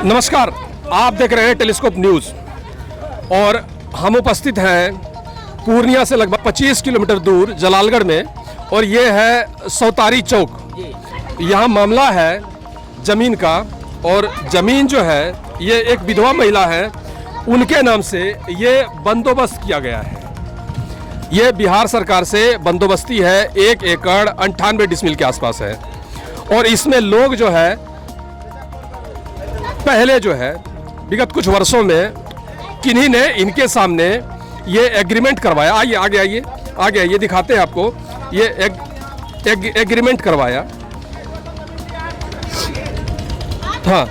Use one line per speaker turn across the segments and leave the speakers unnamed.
नमस्कार, आप देख रहे हैं टेलीस्कोप न्यूज़ और हम उपस्थित हैं पूर्णिया से लगभग 25 किलोमीटर दूर जलालगढ़ में और ये है सौतारी चौक। यहाँ मामला है ज़मीन का और ज़मीन जो है ये एक विधवा महिला है, उनके नाम से ये बंदोबस्त किया गया है। ये बिहार सरकार से बंदोबस्ती है, 1 एकड़ 98 डिसमिल के आसपास है और इसमें लोग जो है पहले जो है विगत कुछ वर्षों में किन्हीं ने इनके सामने ये एग्रीमेंट करवाया। आइए आगे आइए आगे आइए, दिखाते हैं आपको। ये एग्रीमेंट करवाया, हाँ।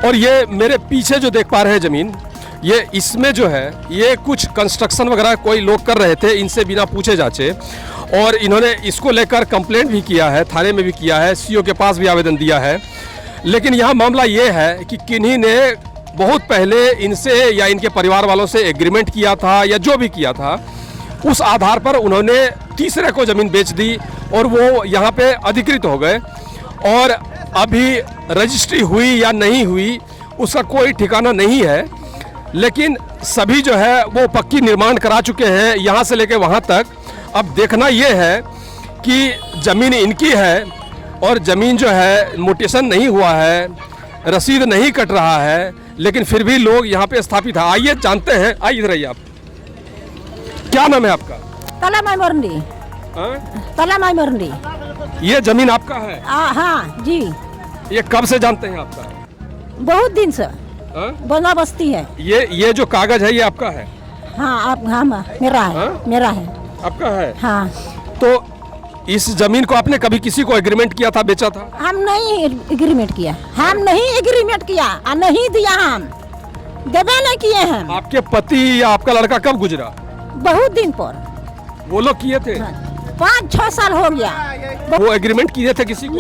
और ये मेरे पीछे जो देख पा रहे हैं ज़मीन, ये इसमें जो है ये कुछ कंस्ट्रक्शन वगैरह कोई लोग कर रहे थे, इनसे बिना पूछे जाचे, और इन्होंने इसको लेकर कंप्लेंट भी किया है, थाने में भी किया है, सीओ के पास भी आवेदन दिया है। लेकिन यहाँ मामला ये है कि किन्हीं ने बहुत पहले इनसे या इनके परिवार वालों से एग्रीमेंट किया था या जो भी किया था, उस आधार पर उन्होंने तीसरे को ज़मीन बेच दी और वो यहाँ पे अधिकृत हो गए। और अभी रजिस्ट्री हुई या नहीं हुई उसका कोई ठिकाना नहीं है, लेकिन सभी जो है वो पक्की निर्माण करा चुके हैं यहाँ से लेके वहाँ तक। अब देखना ये है कि ज़मीन इनकी है और ज़मीन जो है म्यूटेशन नहीं हुआ है, रसीद नहीं कट रहा है, लेकिन फिर भी लोग यहाँ पे स्थापित है। आइए जानते हैं, आइए इधर आइए। आप क्या नाम है आपका?
तलामाई मोरंडी। तलामाई मोरंडी।
ये ज़मीन आपका है?
हाँ जी।
ये कब से जानते हैं आपका?
बहुत दिन से बंदोबस्ती है।
ये जो कागज है ये आपका है?
हाँ मेरा है। मेरा है।
आपका है?
हाँ।
तो इस जमीन को आपने कभी किसी को एग्रीमेंट किया था, बेचा था?
हम नहीं एग्रीमेंट किया, हम नहीं एग्रीमेंट किया, नहीं दिया, हम देवे नहीं किए हैं।
आपके पति या आपका लड़का कब गुजरा?
बहुत दिन पर।
वो लोग किए थे?
5-6 साल हो गया।
वो एग्रीमेंट किए थे किसी को?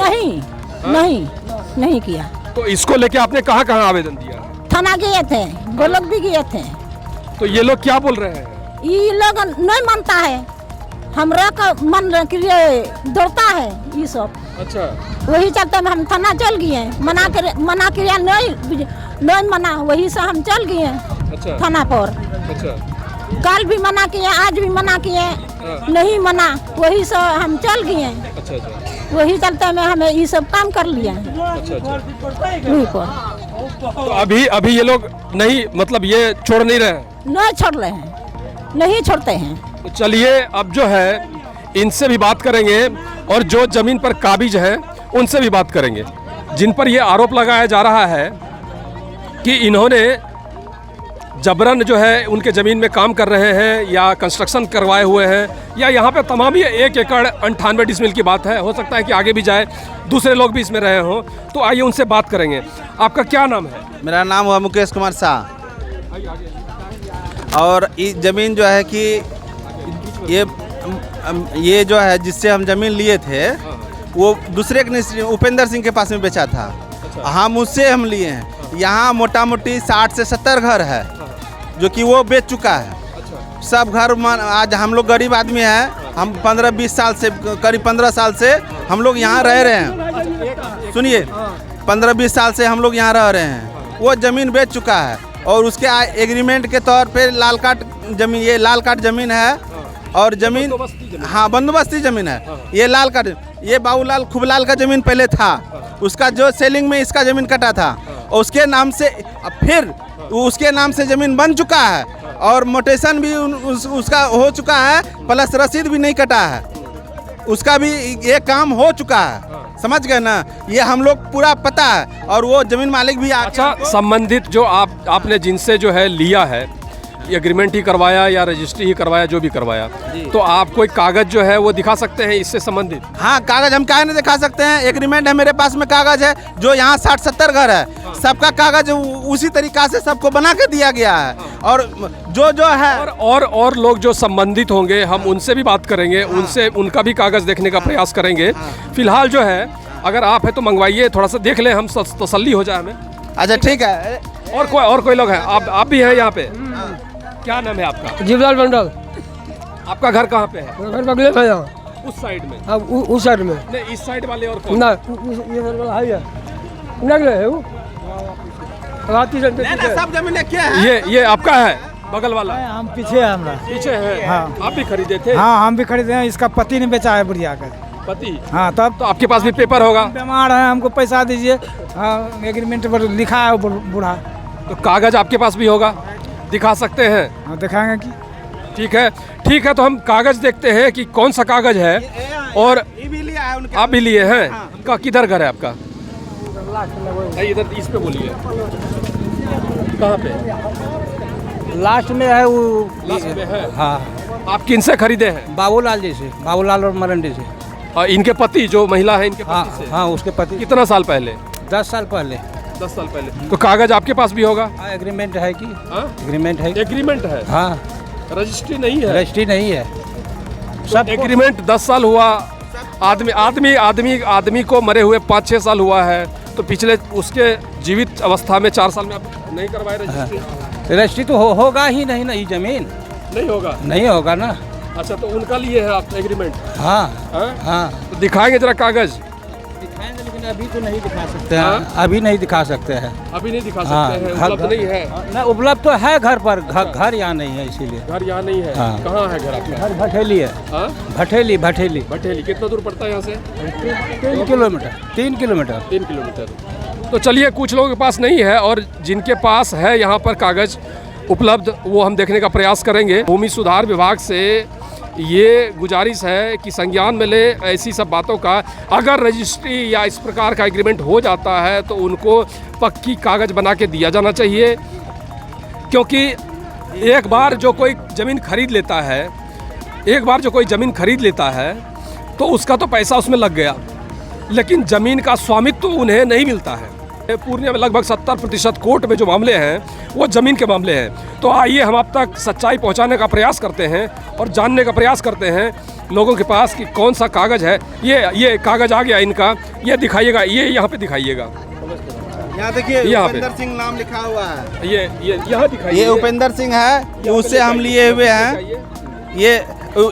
नहीं किया।
तो इसको लेके आपने कहाँ कहाँ आवेदन दिया?
थाना गए थे, वो लोग भी गए थे।
तो ये लोग क्या बोल रहे हैं?
ये लोग नहीं मानता है, हमरा का मन दौड़ता है ये सब। अच्छा। वही चलते हम थाना चल गए, मना किया नहीं मना, वही से हम चल गए। अच्छा। थाना पर। अच्छा। कल भी मना किए, आज भी मना किए, नहीं मना, वही से हम चल गए। अच्छा अच्छा। वही चलते में हमें ये सब काम कर लिया। अच्छा अच्छा। वही पर।
तो अभी ये लोग नहीं, मतलब ये छोड़ नहीं रहे?
नहीं छोड़ रहे हैं, नहीं छोड़ते हैं।
तो चलिए अब जो है इनसे भी बात करेंगे और जो ज़मीन पर काबिज हैं उनसे भी बात करेंगे, जिन पर ये आरोप लगाया जा रहा है कि इन्होंने जबरन जो है उनके ज़मीन में काम कर रहे हैं या कंस्ट्रक्शन करवाए हुए हैं, या यहाँ पे तमाम ये 1 एकड़ 98 डिसमिल की बात है। हो सकता है कि आगे भी जाए, दूसरे लोग भी इसमें रहे हों। तो आइए उनसे बात करेंगे। आपका क्या नाम है?
मेरा नाम हुआ मुकेश कुमार शाह। और ये ज़मीन जो है कि ये जो है जिससे हम ज़मीन लिए थे वो दूसरे उपेंद्र सिंह के पास में बेचा था। हम उससे हम लिए हैं। यहाँ मोटा मोटी 60 से 70 घर है जो कि वो बेच चुका है। सब घर आज हम लोग गरीब आदमी हैं, हम 15-20 साल से, करीब 15 साल से हम लोग यहाँ रह रहे हैं। सुनिए, 15-20 साल से हम लोग यहाँ रह रहे हैं। वो ज़मीन बेच चुका है और उसके एग्रीमेंट के तौर पे लाल कार्ड ज़मीन, ये लाल कार्ड ज़मीन है और ज़मीन, हाँ बंदोबस्ती ज़मीन है। ये लाल कार्ड, ये बाबूलाल खुबलाल का ज़मीन पहले था, उसका जो सेलिंग में इसका ज़मीन कटा था और उसके नाम से फिर उसके नाम से ज़मीन बन चुका है और मोटेशन भी उसका हो चुका है, प्लस रसीद भी नहीं कटा है, उसका भी ये काम हो चुका है। समझ गए ना? ये हम लोग पूरा पता है और वो ज़मीन मालिक भी।
अच्छा, संबंधित जो आपने जिनसे जो है लिया है, एग्रीमेंट ही करवाया या रजिस्ट्री ही करवाया, जो भी करवाया, तो आप कोई कागज जो है वो दिखा सकते हैं इससे संबंधित?
हाँ, कागज हम काहे नहीं दिखा सकते हैं। एग्रीमेंट है मेरे पास में, कागज है। जो यहाँ 60-70 घर है, सबका कागज उसी तरीका से सबको बना के दिया गया है। और जो है
और लोग जो संबंधित होंगे हम उनसे भी बात करेंगे। उनसे उनका भी कागज देखने का प्रयास करेंगे। फिलहाल जो है अगर आप है तो मंगवाइए, थोड़ा सा देख लें, हम तसल्ली हो जाए हमें।
अच्छा ठीक है।
और कोई लोग हैं? आप भी हैं यहाँ पे? क्या नाम है आपका?
जीवलाल मंडल।
आपका घर कहाँ पे है?
घर बगले में यहाँ।
उस साइड में?
हाँ, उस साइड में
नहीं, इस साइड वाले और कौन?
ना, ये वाला है, नगले है वो। 30 घंटे
नहीं, नहीं, सब जमीन क्या है?
ये आपका है बगल वाला?
हम पीछे है हमरा।
पीछे है।
हाँ।
आप भी खरीदे थे?
हाँ हम भी खरीदे हैं, इसका पति ने बेचा है बुढ़िया का।
पति?
हाँ तब
तो आपके पास भी पेपर होगा?
बीमार है, हमको पैसा दीजिए। हाँ एग्रीमेंट पर लिखा है वो बूढ़ा।
तो कागज आपके पास भी होगा, दिखा सकते हैं?
हाँ दिखाएंगे कि
ठीक है, तो हम कागज देखते हैं कि कौन सा कागज है। और
ये भी लिया है उनके।
आप भी लिए हैं?
हाँ।
का किधर घर है आपका? इधर इस पे बोलिए, कहाँ पे?
लास्ट में है वो।
लास्ट में है।
हाँ
आप किन से खरीदे हैं?
बाबूलाल जी से, बाबूलाल और मरंडी से।
और इनके पति जो महिला है, इनके
हाँ
पति से?
हाँ उसके पति।
कितना साल पहले?
10 साल पहले।
10 साल पहले। तो कागज आपके पास भी होगा?
हाँ एग्रीमेंट है कि?
हाँ?
एग्रीमेंट है।
एग्रीमेंट है?
हाँ
रजिस्ट्री नहीं है?
रजिस्ट्री नहीं है।
सब एग्रीमेंट 10 साल हुआ। आदमी को मरे हुए 5-6 साल हुआ है, तो पिछले उसके जीवित अवस्था में 4 साल में आप नहीं करवाए रजिस्ट्री?
रजिस्ट्री तो होगा ही नहीं ना, ये जमीन
नहीं होगा?
नहीं होगा ना।
अच्छा, तो उनका लिए है आप एग्रीमेंट?
हाँ
हाँ?
हाँ
तो दिखाएंगे जरा कागज।
दिखाएंगे, लेकिन अभी तो नहीं दिखा सकते
हाँ?
हैं। अभी नहीं दिखा सकते हैं।
अभी नहीं दिखा
हाँ,
सकते हैं,
घर-
उपलब्ध नहीं है?
ना उपलब्ध तो है घर पर, घर यहाँ नहीं है इसीलिए।
घर यहाँ नहीं है?
हाँ।
कहाँ है घर आपका?
घर भठेली है।
हाँ?
भठेली भठेली
भटेली। कितना दूर पड़ता है यहाँ से?
3 किलोमीटर। 3 किलोमीटर।
3 किलोमीटर। तो चलिए, कुछ लोगों के पास नहीं है और जिनके पास है यहाँ पर कागज उपलब्ध, वो हम देखने का प्रयास करेंगे। भूमि सुधार विभाग से ये गुजारिश है कि संज्ञान में ले ऐसी सब बातों का। अगर रजिस्ट्री या इस प्रकार का एग्रीमेंट हो जाता है तो उनको पक्की कागज बना के दिया जाना चाहिए, क्योंकि एक बार जो कोई ज़मीन खरीद लेता है तो उसका तो पैसा उसमें लग गया, लेकिन ज़मीन का स्वामित्व तो उन्हें नहीं मिलता है। पूर्णिया में लगभग 70% कोर्ट में जो मामले हैं वो ज़मीन के मामले हैं। तो आइए हम आप तक सच्चाई पहुंचाने का प्रयास करते हैं और जानने का प्रयास करते हैं लोगों के पास कि कौन सा कागज़ है। ये कागज़ आ गया इनका, ये दिखाइएगा, ये यहाँ पे दिखाइएगा।
यहाँ देखिए,
यहाँ पे।
उपेंद्र सिंह नाम लिखा हुआ है।
ये यहाँ दिखाइए।
ये उपेंद्र सिंह है, ये उससे हम लिए हुए हैं।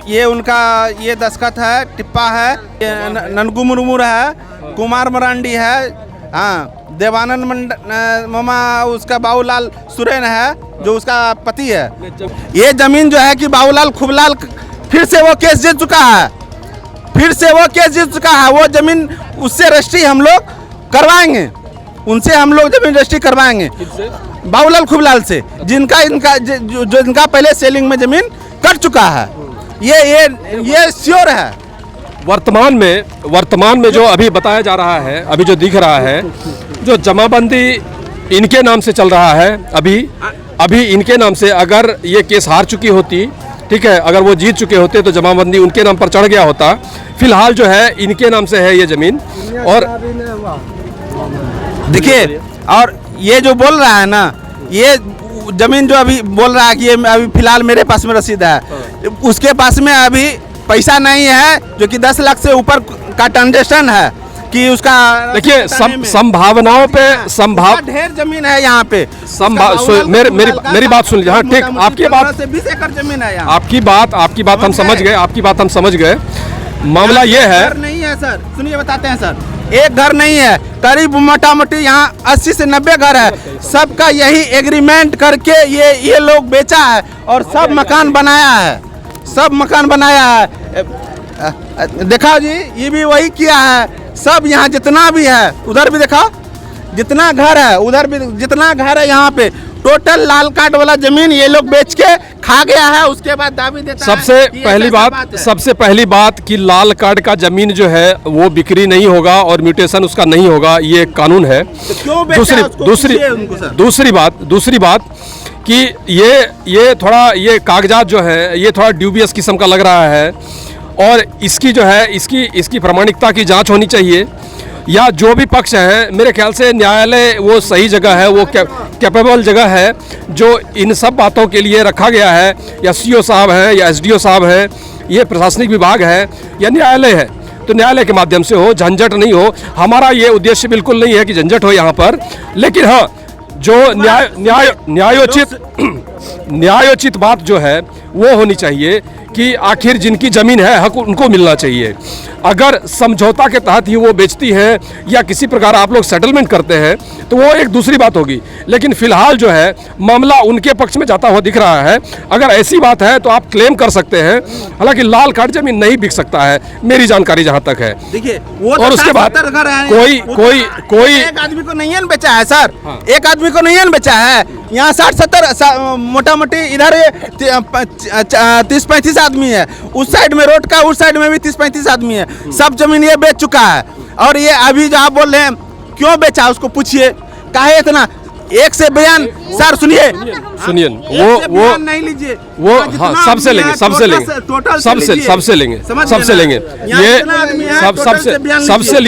ये उनका ये दस्खत है, टिप्पा है। ये ननगू मुर्मू है, कुमार मरांडी है। हाँ, देवानंद मामा उसका बाबूलाल सुरेन है, जो उसका पति है। ये जमीन जो है कि बाबूलाल खुबलाल फिर से वो केस जीत चुका है। वो जमीन उससे रजिस्ट्री हम लोग करवाएंगे, उनसे हम लोग जमीन रजिस्ट्री करवाएंगे बाबूलाल खुबलाल से, जिनका पहले सेलिंग में जमीन कट चुका है। ये श्योर है।
वर्तमान में जो अभी बताया जा रहा है, अभी जो दिख रहा है, जो जमाबंदी इनके नाम से चल रहा है, अभी इनके नाम से, अगर ये केस हार चुकी होती, ठीक है, अगर वो जीत चुके होते तो जमाबंदी उनके नाम पर चढ़ गया होता। फिलहाल जो है इनके नाम से है ये जमीन। और
देखिए, और ये जो बोल रहा है ना, ये जमीन जो अभी बोल रहा है कि ये अभी फिलहाल मेरे पास में रसीद है, उसके पास में अभी पैसा नहीं है, जो कि 10 लाख से ऊपर का ट्रांजेक्शन है कि उसका।
देखिए, संभावनाओं पे
ढेर जमीन है यहाँ पे।
मेरी बात सुन लीजिए। हाँ ठीक, आपकी बात
से 20 एकड़ जमीन है यहाँ।
आपकी बात हम समझ गए। मामला ये है,
घर नहीं है सर, सुनिए बताते हैं सर। एक घर नहीं है, करीब मोटा मोटी यहाँ 80 से 90 घर है। सबका यही एग्रीमेंट करके ये लोग बेचा है और सब मकान बनाया है। देखा जी, ये भी वही किया है। सब यहाँ जितना भी है, उधर भी देखा जितना घर है, उधर भी जितना घर है, यहाँ पे टोटल लाल कार्ड वाला जमीन ये लोग बेच के खा गया है। उसके बाद दावी देता है।
सबसे पहली बात कि लाल कार्ड का जमीन जो है वो बिक्री नहीं होगा और म्यूटेशन उसका नहीं होगा, ये कानून है। दूसरी बात कि ये थोड़ा, ये कागजात जो है ये थोड़ा ड्यूबियस किस्म का लग रहा है और इसकी जो है इसकी प्रामाणिकता की जांच होनी चाहिए। या जो भी पक्ष है, मेरे ख्याल से न्यायालय वो सही जगह है, वो कैपेबल जगह है जो इन सब बातों के लिए रखा गया है। या सीओ साहब हैं या एसडीओ साहब हैं, ये प्रशासनिक विभाग है या न्यायालय है, तो न्यायालय के माध्यम से हो, झंझट नहीं हो। हमारा ये उद्देश्य बिल्कुल नहीं है कि झंझट हो यहाँ पर, लेकिन हाँ, जो न्यायोचित बात जो है वो होनी चाहिए कि आखिर जिनकी ज़मीन है हक उनको मिलना चाहिए। अगर समझौता के तहत ही वो बेचती हैं या किसी प्रकार आप लोग सेटलमेंट करते हैं तो वो एक दूसरी बात होगी, लेकिन फिलहाल जो है मामला उनके पक्ष में जाता हुआ दिख रहा है। अगर ऐसी बात है तो आप क्लेम कर सकते हैं, हालांकि लाल कार्ड जमीन नहीं बिक सकता है मेरी जानकारी जहां तक है।
देखिए वो
और उसके बाद कोई
एक आदमी को नहीं बेचा है सर, एक आदमी को नहीं बेचा है। यहाँ 60-70 मोटा मोटी इधर 30-35 आदमी है, उस साइड में रोड का, उस साइड में भी 30-35 आदमी है, सब जमीन ये बेच चुका है। और ये अभी जो आप बोल रहे हैं क्यों बेचा उसको पूछिए, काहे इतना एक से बयान सर सुनिए
वो
नहीं लीजिए
वो हाँ सबसे लेंगे ये सबसे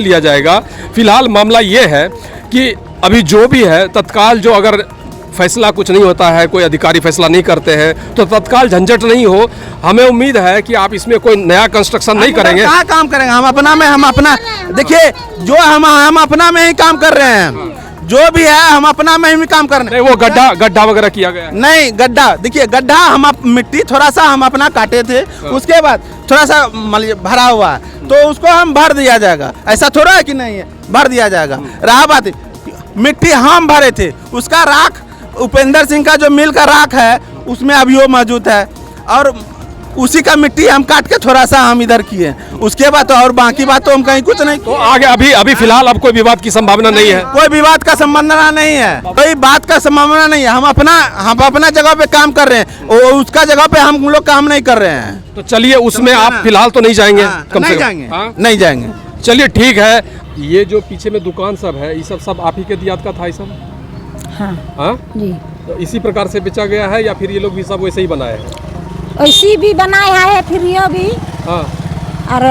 लिया जाएगा। फिलहाल मामला ये है कि अभी जो भी है तत्काल जो अगर फैसला कुछ नहीं होता है, कोई अधिकारी फैसला नहीं करते हैं तो तत्काल झंझट नहीं हो। हमें उम्मीद है कि आप इसमें कोई नया कंस्ट्रक्शन नहीं करेंगे।
कहाँ काम करेंगे हम अपना में, हम अपना देखिए जो हम अपना में ही काम कर रहे हैं, जो भी है हम अपना में ही काम कर रहे हैं।
नहीं वो गड्ढा वगैरह किया गया
नहीं, गड्ढा देखिए, गड्ढा हम मिट्टी थोड़ा सा हम अपना काटे थे, उसके बाद थोड़ा सा भरा हुआ है तो उसको हम भर दिया जाएगा। ऐसा थोड़ा है कि नहीं है, भर दिया जाएगा। रहा बात मिट्टी हम भरे थे, उसका राख उपेंद्र सिंह का जो मिल का राख है उसमें अभी वो मौजूद है, और उसी का मिट्टी हम काट के थोड़ा सा हम इधर किए। उसके बाद तो और बाकी बात तो हम कहीं कुछ नहीं।
तो आगे अभी फिलहाल अब कोई विवाद की संभावना नहीं है,
कोई विवाद का संभावना नहीं है, कोई बात का संभावना नहीं है। हम अपना जगह पे काम कर रहे हैं, उसका जगह पे हम लोग काम नहीं कर रहे हैं।
तो चलिए उसमें आप फिलहाल तो नहीं जाएंगे, कम से कम
नहीं जाएंगे।
चलिए ठीक है। ये जो पीछे में दुकान सब है ये सब आप ही के दियात का था ये सब? हाँ
जी।
तो इसी प्रकार से बेचा गया है या फिर ये लोग भी सब वैसे ही बनाए हैं?
ऐसी भी बनाया है, फिर ये भी
हाँ
और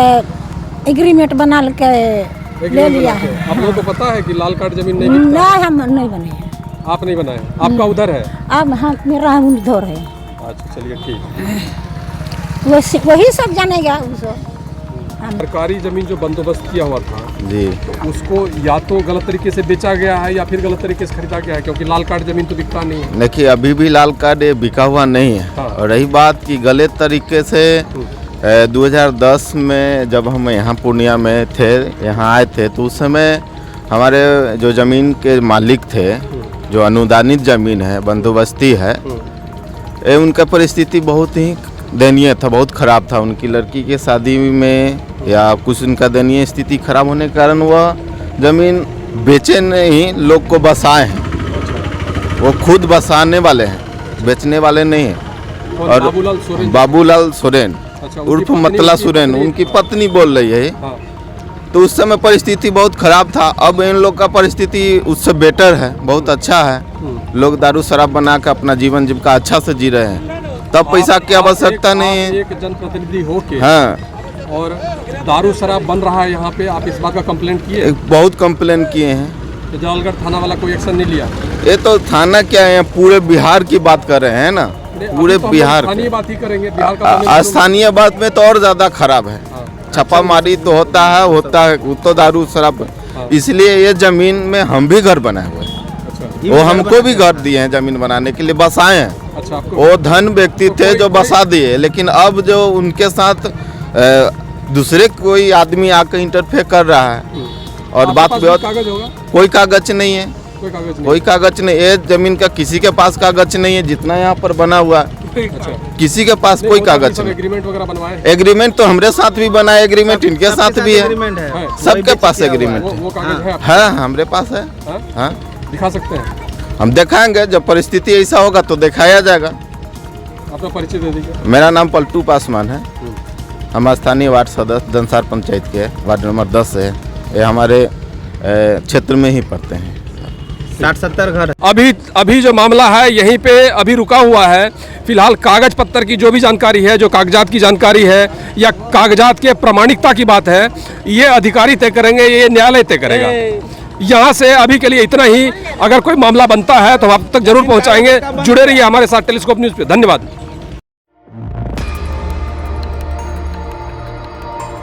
एग्रीमेंट बना के ले लिया है।
आप लोगों को पता है कि लाल कार्ड जमीन नहीं
नहीं,
बिकता?
हम नहीं बने हैं।
आप नहीं बनाए? आपका उधर है?
अब हम मेरा उधर है।
अच्छा चलिए ठीक।
वही सब जानेगा उसको।
सरकारी जमीन जो बंदोबस्त किया हुआ था
जी,
उसको या तो गलत तरीके से बेचा गया है या फिर गलत तरीके से खरीदा गया है, क्योंकि लाल कार्ड जमीन तो बिकता नहीं है।
देखिए अभी भी लाल कार्ड बिका हुआ नहीं है।
हाँ।
और रही बात कि गलत तरीके से 2010 में जब हम यहाँ पूर्णिया में थे, यहाँ आए थे, तो उस समय हमारे जो ज़मीन के मालिक थे, जो अनुदानित ज़मीन है, बंदोबस्ती है, उनका परिस्थिति बहुत ही दयनीय था, बहुत ख़राब था। उनकी लड़की के शादी में या कुछ उनका दयनीय स्थिति खराब होने के कारण वह ज़मीन बेचे नहीं, लोग को बसाए हैं। वो खुद बसाने वाले हैं, बेचने वाले नहीं हैं। और बाबूलाल सोरेन उर्फ मतला सोरेन उनकी पत्नी बोल रही है।
हाँ।
तो उस समय परिस्थिति बहुत खराब था। अब इन लोग का परिस्थिति उससे बेटर है, बहुत अच्छा है। लोग दारू शराब बना कर अपना जीवन जीविका अच्छा से जी रहे हैं, तब पैसा की आवश्यकता नहीं है।
एक जनप्रतिनिधि हो के
हाँ,
और दारू शराब बन रहा है यहाँ पे, आप इस बात का कंप्लेंट किए?
बहुत कंप्लेन किए हैं।
तो जलालगढ़ थाना वाला कोई एक्शन नहीं लिया?
ये तो थाना क्या है, पूरे बिहार की बात कर रहे हैं ना, पूरे बिहार
स्थानीय बात ही करेंगे। बिहार का
स्थानीय बात में तो और ज़्यादा खराब है। छापामारी तो होता है वो तो दारू शराब। इसलिए ये ज़मीन में हम भी घर बनाए हुए हैं, वो हमको भी घर दिए हैं ज़मीन बनाने के लिए, बसाए हैं।
अच्छा,
वो धन व्यक्ति थे जो बसा दिए, लेकिन अब जो उनके साथ दूसरे कोई आदमी आकर इंटरफेयर कर रहा है। और बात
कागज होगा?
कोई कागज नहीं है,
कोई
कागज नहीं। ये जमीन का किसी के पास कागज नहीं है, जितना यहाँ पर बना हुआ है
अच्छा।
किसी के पास कोई कागज नहीं।
एग्रीमेंट वगैरह बनवाए?
एग्रीमेंट तो हमारे साथ भी बना है, एग्रीमेंट इनके साथ भी है, सबके पास एग्रीमेंट
वो कागज है?
हाँ हमारे पास है। हाँ
दिखा सकते हैं?
हम दिखाएंगे, जब परिस्थिति ऐसा होगा तो दिखाया जाएगा।
अपना परिचय दे दीजिए।
मेरा नाम पलटू पासवान है, हम स्थानीय वार्ड सदस्य दंसार पंचायत के वार्ड नंबर 10 है। ये हमारे क्षेत्र में ही पड़ते हैं।
60-70 घर।
अभी जो मामला है यहीं पे अभी रुका हुआ है। फिलहाल कागज पत्तर की जो भी जानकारी है, जो कागजात की जानकारी है या कागजात के प्रामाणिकता की बात है, ये अधिकारी तय करेंगे, ये न्यायालय तय करेगा। यहाँ से अभी के लिए इतना ही। अगर कोई मामला बनता है तो आप तक जरूर पहुँचाएंगे। जुड़े रहिए हमारे साथ टेलीस्कोप न्यूज़ पे। धन्यवाद।